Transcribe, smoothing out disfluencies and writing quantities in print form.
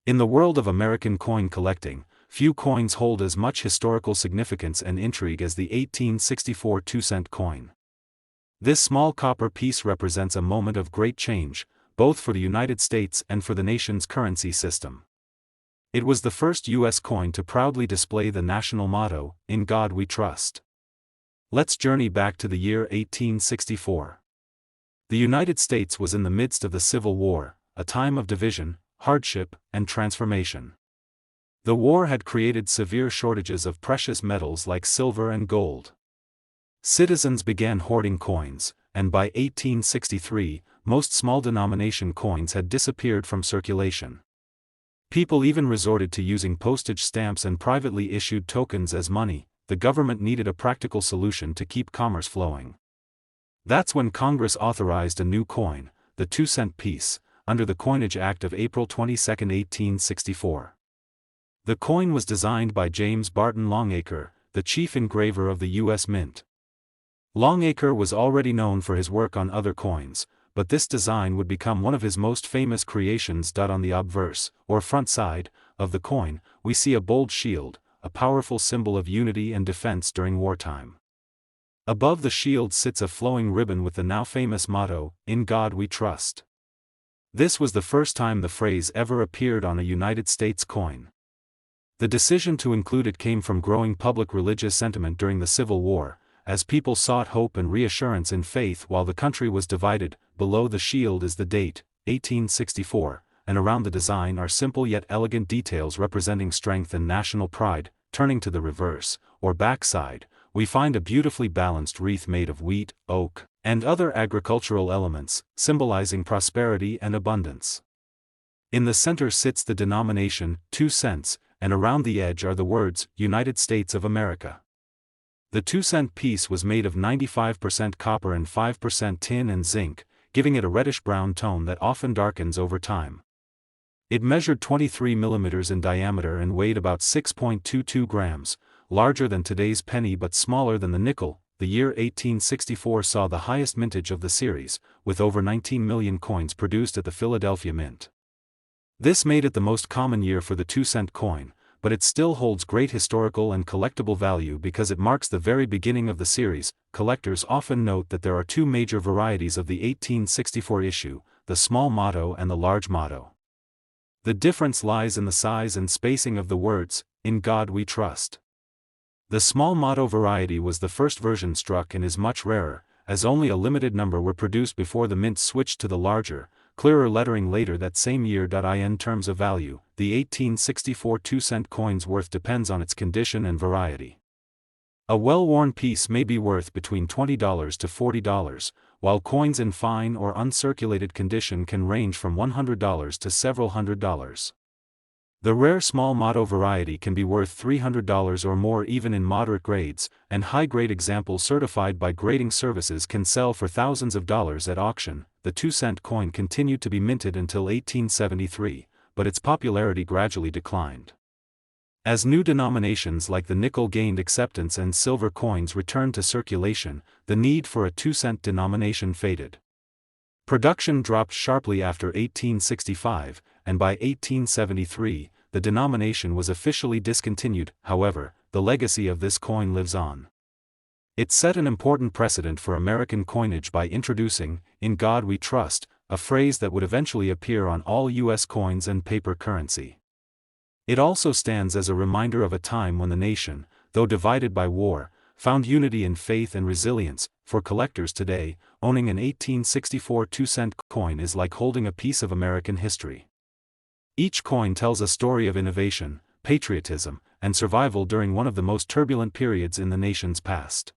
In the world of American coin collecting, few coins hold as much historical significance and intrigue as the 1864 2-cent coin. This small copper piece represents a moment of great change, both for the United States and for the nation's currency system. It was the first U.S. coin to proudly display the national motto, "In God We Trust." Let's journey back to the year 1864. The United States was in the midst of the Civil War, a time of division, hardship, and transformation. The war had created severe shortages of precious metals like silver and gold. Citizens began hoarding coins, and by 1863, most small denomination coins had disappeared from circulation. People even resorted to using postage stamps and privately issued tokens as money. The government needed a practical solution to keep commerce flowing. That's when Congress authorized a new coin, the 2-cent piece, under the Coinage Act of April 22, 1864. The coin was designed by James Barton Longacre, the chief engraver of the U.S. Mint. Longacre was already known for his work on other coins, but this design would become one of his most famous creations. On the obverse, or front side, of the coin, we see a bold shield, a powerful symbol of unity and defense during wartime. Above the shield sits a flowing ribbon with the now famous motto, "In God We Trust." This was the first time the phrase ever appeared on a United States coin. The decision to include it came from growing public religious sentiment during the Civil War, as people sought hope and reassurance in faith while the country was divided. Below the shield is the date, 1864, and around the design are simple yet elegant details representing strength and national pride. Turning to the reverse, or backside, we find a beautifully balanced wreath made of wheat, oak, and other agricultural elements, symbolizing prosperity and abundance. In the center sits the denomination, 2 cents, and around the edge are the words, United States of America. The 2-cent piece was made of 95% copper and 5% tin and zinc, giving it a reddish-brown tone that often darkens over time. It measured 23 millimeters in diameter and weighed about 6.22 grams, larger than today's penny but smaller than the nickel. The year 1864 saw the highest mintage of the series, with over 19 million coins produced at the Philadelphia Mint. This made it the most common year for the 2-cent coin, but it still holds great historical and collectible value because it marks the very beginning of the series. Collectors often note that there are two major varieties of the 1864 issue, the small motto and the large motto. The difference lies in the size and spacing of the words, "In God We Trust." The small motto variety was the first version struck and is much rarer, as only a limited number were produced before the mint switched to the larger, clearer lettering later that same year. In terms of value, the 1864 2-cent coin's worth depends on its condition and variety. A well-worn piece may be worth between $20 to $40, while coins in fine or uncirculated condition can range from $100 to several $100s. The rare small motto variety can be worth $300 or more even in moderate grades, and high-grade examples certified by grading services can sell for thousands of dollars at auction. The 2-cent coin continued to be minted until 1873, but its popularity gradually declined. As new denominations like the nickel gained acceptance and silver coins returned to circulation, the need for a 2-cent denomination faded. Production dropped sharply after 1865, and by 1873, the denomination was officially discontinued. However, the legacy of this coin lives on. It set an important precedent for American coinage by introducing, "In God We Trust," a phrase that would eventually appear on all U.S. coins and paper currency. It also stands as a reminder of a time when the nation, though divided by war, found unity in faith and resilience. For collectors today, owning an 1864 2-cent coin is like holding a piece of American history. Each coin tells a story of innovation, patriotism, and survival during one of the most turbulent periods in the nation's past.